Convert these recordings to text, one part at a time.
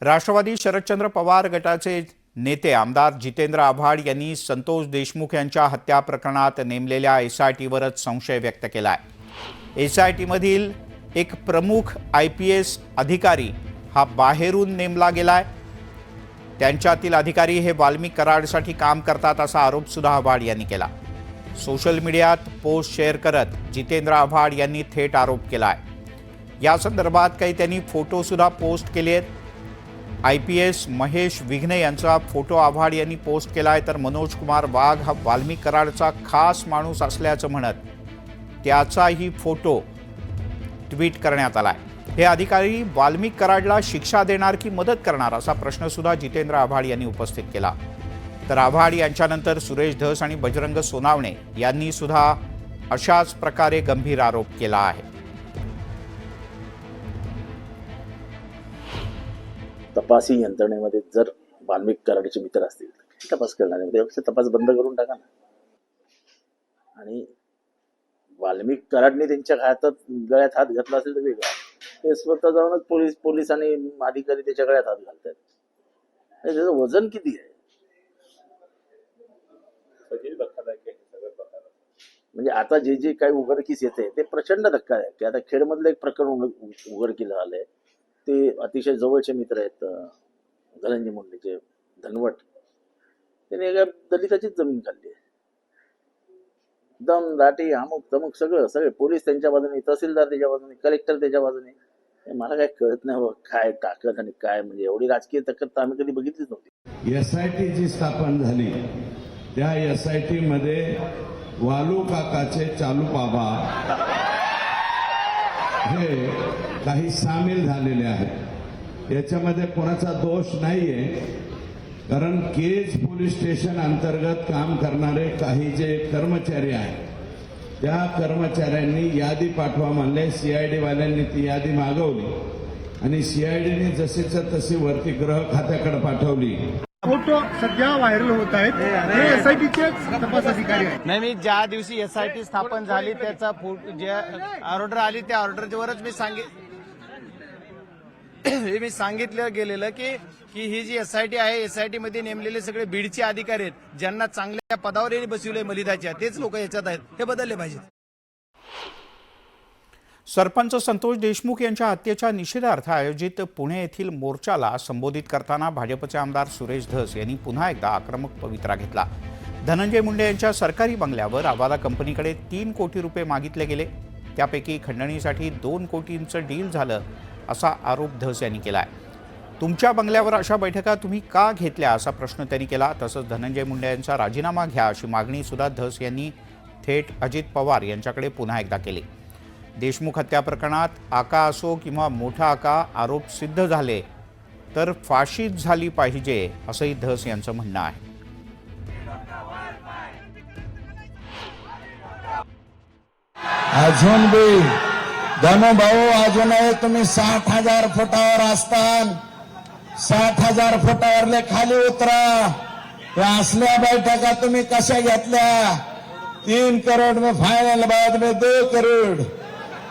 राष्ट्रवादी शरदचंद्र पवार गटाचे नेते आमदार जितेंद्र आव्हाड यांनी संतोष देशमुख यांच्या हत्या प्रकरणात नेमलेल्या एसआयटीवरच संशय व्यक्त केला आहे। एसआयटीमधील एक प्रमुख IPS अधिकारी हा बाहेरून नेमला गेलाय। त्यांच्यातील अधिकारी हे वाल्मिक कराडसाठी काम करतात असा आरोप सुद्धा आव्हाड यांनी केला। सोशल मीडियात पोस्ट शेअर करत जितेंद्र आव्हाड यांनी थेट आरोप केलाय। या संदर्भात काही त्यांनी फोटो सुद्धा पोस्ट केले आहेत। IPS महेश विघ्ने यांचा फोटो आव्हाड यांनी पोस्ट केलाय, तर मनोज कुमार वाघ हा वाल्मिक कराडचा खास माणूस असल्याचं म्हणत त्याचाही फोटो ट्विट करण्यात आलाय। हे अधिकारी वाल्मिक कराडला शिक्षा देणार की मदत करणार असा प्रश्न सुद्धा जितेंद्र आव्हाड यांनी उपस्थित केला। तर आव्हाड यांच्यानंतर सुरेश धस आणि बजरंग सोनावणे यांनी सुद्धा अशाच प्रकारे गंभीर आरोप केला आहे। तपासी यंत्रणेमध्ये जर वाल्मिक कराडचे मित्र असतील तर तपास करणार आहे, त्यापेक्षा तपास बंद करून टाका ना। आणि वाल्मिक कराडने त्यांच्या गळ्यात हात घातला असेल तर वेगळा, ते स्वतः जाऊनच पोलीस आणि अधिकारी त्याच्या गळ्यात हात घालतात। आणि त्याचं वजन किती आहे म्हणजे आता जे काही उघडकीस येते ते प्रचंड धक्का आहे की आता खेडमधलं एक प्रकरण उघडकीस झालंय। ते अतिशय जवळचे मित्र आहेत धनंजय मुंडेचे, धनवट, त्याने एका दलिताचीच जमीन खाल्ली आहे। दम दाटी अमुक तमुक सगळे पोलीस त्यांच्या बाजूने, तहसीलदार त्याच्या बाजूने, कलेक्टर त्याच्या बाजूने। मला काय कळत नाही काय ताकद आणि काय, म्हणजे एवढी राजकीय ताकद तर आम्ही कधी बघितलीच नव्हती। SIT जी स्थापन झाली त्या SIT मध्ये वालू काकाचे चालू बाबा हे काही सामील झालेले आहेत। याच्यामध्ये कोणाचा दोष नाहीये, कारण केज पोलीस स्टेशन अंतर्गत काम करणारे काही जे कर्मचारी आहेत त्या कर्मचाऱ्यांनी यादी पाठवा म्हणले। CID वाल्यांनी ती यादी मागवली आणि CIDने जशीच्या तशी वरती गृह खात्याकडे पाठवली। फोटो सध्या व्हायरल होत आहेत, हे SITचे तपास अधिकारी आहेत। नाही, मी ज्या दिवशी SIT स्थापन झाली त्याचा जे ऑर्डर आली त्या ऑर्डरवरच मी सांगितलं गेलेलं की ही जी SIT आहे, SIT मध्ये नेमलेले सगळे बीडचे अधिकारी आहेत, ज्यांना चांगल्या पदावर बसविले मलिदाच्या, तेच लोक याच्यात आहेत, हे बदलले पाहिजे। सरपंच संतोष देशमुख यांच्या हत्येच्या निषेधार्थ आयोजित पुणे येथील मोर्चाला संबोधित करताना भाजपचे आमदार सुरेश धस यांनी पुन्हा एकदा आक्रमक पवित्रा घेतला। धनंजय मुंडे यांच्या सरकारी बंगल्यावर आवादा कंपनीकडे 3 कोटी रुपये मागितले गेले, त्यापैकी खंडणीसाठी 2 कोटींचं डील झालं असा आरोप धस यांनी केलाय। तुमच्या बंगल्यावर अशा बैठका तुम्ही का घेतल्या असा प्रश्न त्यांनी केला। तसंच धनंजय मुंडे यांचा राजीनामा घ्या अशी मागणी सुद्धा धस यांनी थेट अजित पवार यांच्याकडे पुन्हा एकदा केली। देशमुख हत्या प्रकरणात आका असो किंवा मोठा आका आरोप सिद्ध झाले तर फाशीच झाली पाहिजे असंही धस यांचं म्हणणं आहे। अजून बी धनु भाऊ अजूनही तुम्ही 60,000 फुटावर असतान, 60,000 फुटावरले खाली उतरा। त्या असल्या बैठका तुम्ही कशा घेतल्या? 3 करोड़ में फाइनल, बाद में 2 करोड़,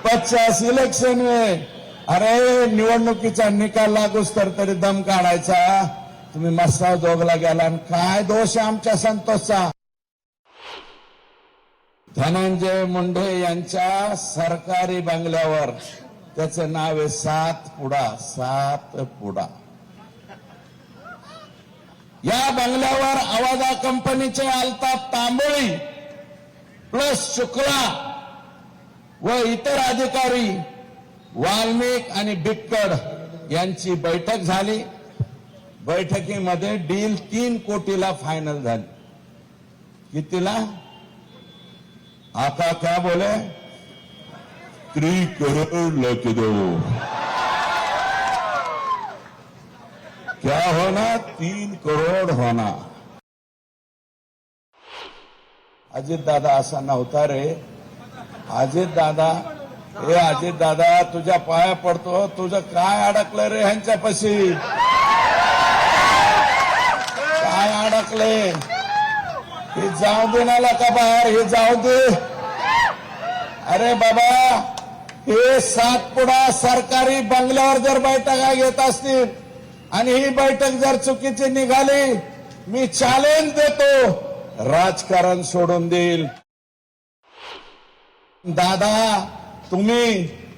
50 इलेक्शन में। अरे निवडणुकीचा निकाल लागूच तर तरी दम काढायचा। तुम्ही मस्ताव जोगला गेला, काय दोष आहे आमच्या संतोषचा? धनंजय मुंडे यांच्या सरकारी बंगल्यावर त्याचं नाव आहे 7 पुडा। या बंगल्यावर आवाजा कंपनीचे अल्ताफ तांबोळी प्लस शुक्ला व इतर अधिकारी वाल्मिक आणि बिक्कड यांची बैठक झाली। बैठकीमध्ये डील 3 कोटीला फायनल झाली। कितीला? आका क्या बोले? 3 करोड़ लेके दो। क्या होना? 3 करोड़ होना। अजित दादा असा नव्हता रे। अजित दादा तुझ्या पाया पडतो, तुझं काय अडकलं रे ह्यांच्यापाशी? काय अडकले? हे जाऊ दे ना का बाहेर, हे जाऊ दे। अरे बाबा, हे 7 पुडा सरकारी बंगल्यावर जर बैठका घेत असतील आणि ही बैठक जर चुकीची निघाली, मी चॅलेंज देतो, राजकारण सोडून देईल. दादा, तुम्ही,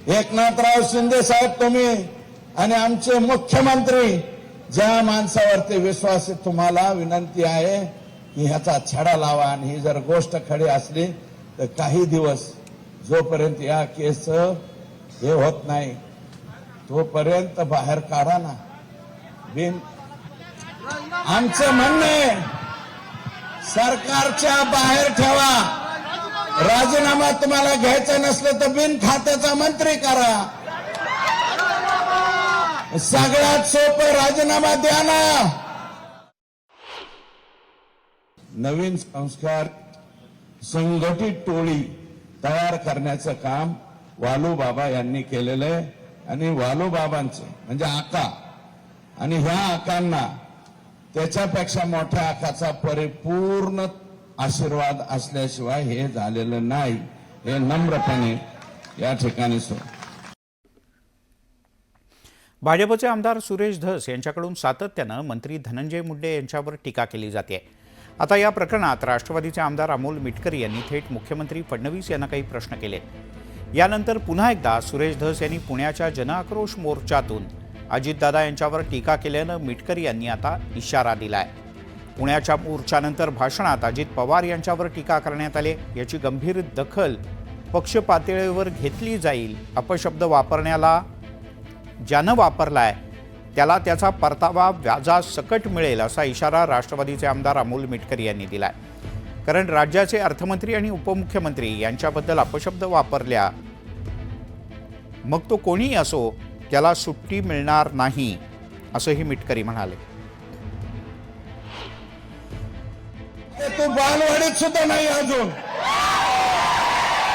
एकनाथराव शिंदे साहेब, तुम्ही आणि आमचे मुख्यमंत्री, ज्या माणसावरती विश्वास आहे, तुम्हाला विनंती आहे की ह्याचा छडा लावा. आणि ही जर गोष्ट खरी असली तर काही दिवस जोपर्यंत या केस हे होत नाही तोपर्यंत बाहेर काढा ना. बिन आमचं म्हणणं आहे, सरकारच्या बाहेर ठेवा. राजीनामा तुम्हाला घ्यायचा नसलं तर बिन खात्याचा मंत्री करा. सगळ्यात सोपं राजीनामा द्या ना. नवीन संस्कार संघटित टोळी तयार करण्याचं काम वालूबाबा यांनी केलेलं आहे. आणि वालूबाबांचे म्हणजे आका, आणि ह्या आकांना त्याच्यापेक्षा मोठ्या आकाचा परिपूर्ण आशीर्वाद असल्याशिवाय हे झालेलं नाही, हे नम्रपणे या ठिकाणी भाजपचे आमदार सुरेश धस यांच्याकडून सातत्यानं मंत्री धनंजय मुंडे यांच्यावर टीका केली जाते. आता या प्रकरणात राष्ट्रवादीचे आमदार अमोल मिटकरी यांनी थेट मुख्यमंत्री फडणवीस यांना काही प्रश्न केले. यानंतर पुन्हा एकदा सुरेश धस यांनी पुण्याच्या जनआक्रोश मोर्चातून अजितदादा यांच्यावर टीका केल्यानं मिटकरी यांनी आता इशारा दिलाय. पुण्याच्या मोर्चानंतर भाषणात अजित पवार यांच्यावर टीका करण्यात आले. याची गंभीर दखल पक्ष पातळीवर घेतली जाईल. अपशब्द वापरण्याला ज्यानं वापरलाय त्याला त्याचा परतावा व्याजासकट मिळेल, असा इशारा राष्ट्रवादीचे आमदार अमोल मिटकरी यांनी दिलाय. कारण राज्याचे अर्थमंत्री आणि उपमुख्यमंत्री यांच्याबद्दल अपशब्द वापरल्या, मग तो कोणीही असो, त्याला सुट्टी मिळणार नाही, असंही मिटकरी म्हणाले. तू बालवाडीत सुद्धा नाही अजून.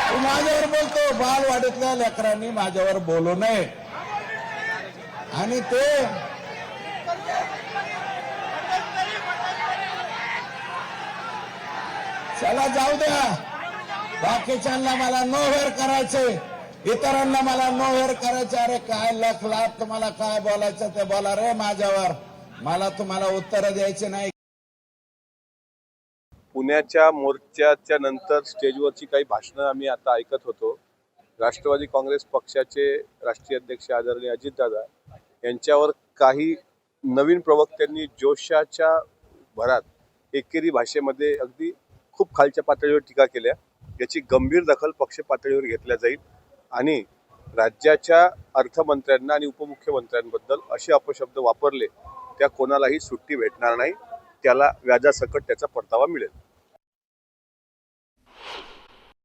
तू माझ्यावर बोलतो. बालवाडीतल्या लेकरांनी माझ्यावर बोलू नये. आणि ते चला जाऊ द्या. बाकीच्यांना मला नो हेअर करायचे, इतरांना मला नो हेअर करायचे. अरे काय लख लाभ, तुम्हाला काय बोलायचं ते बोला रे माझ्यावर. मला तुम्हाला उत्तर द्यायचे नाही. पुण्याच्या मोर्चाच्या नंतर स्टेजवरची काही भाषणं आम्ही आता ऐकत होतो. राष्ट्रवादी काँग्रेस पक्षाचे राष्ट्रीय अध्यक्ष आदरणीय अजितदादा यांच्यावर काही नवीन प्रवक्त्यांनी जोशाच्या भरात एकेरी भाषेमध्ये अगदी खूप खालच्या पातळीवर टीका केल्या. याची गंभीर दखल पक्ष पातळीवर घेतल्या जाईल आणि राज्याच्या अर्थमंत्र्यांना आणि उपमुख्यमंत्र्यांबद्दल असे अपशब्द वापरले त्या कोणालाही सुट्टी भेटणार नाही. त्याला व्याजासकट त्याचा परतावा मिळेल.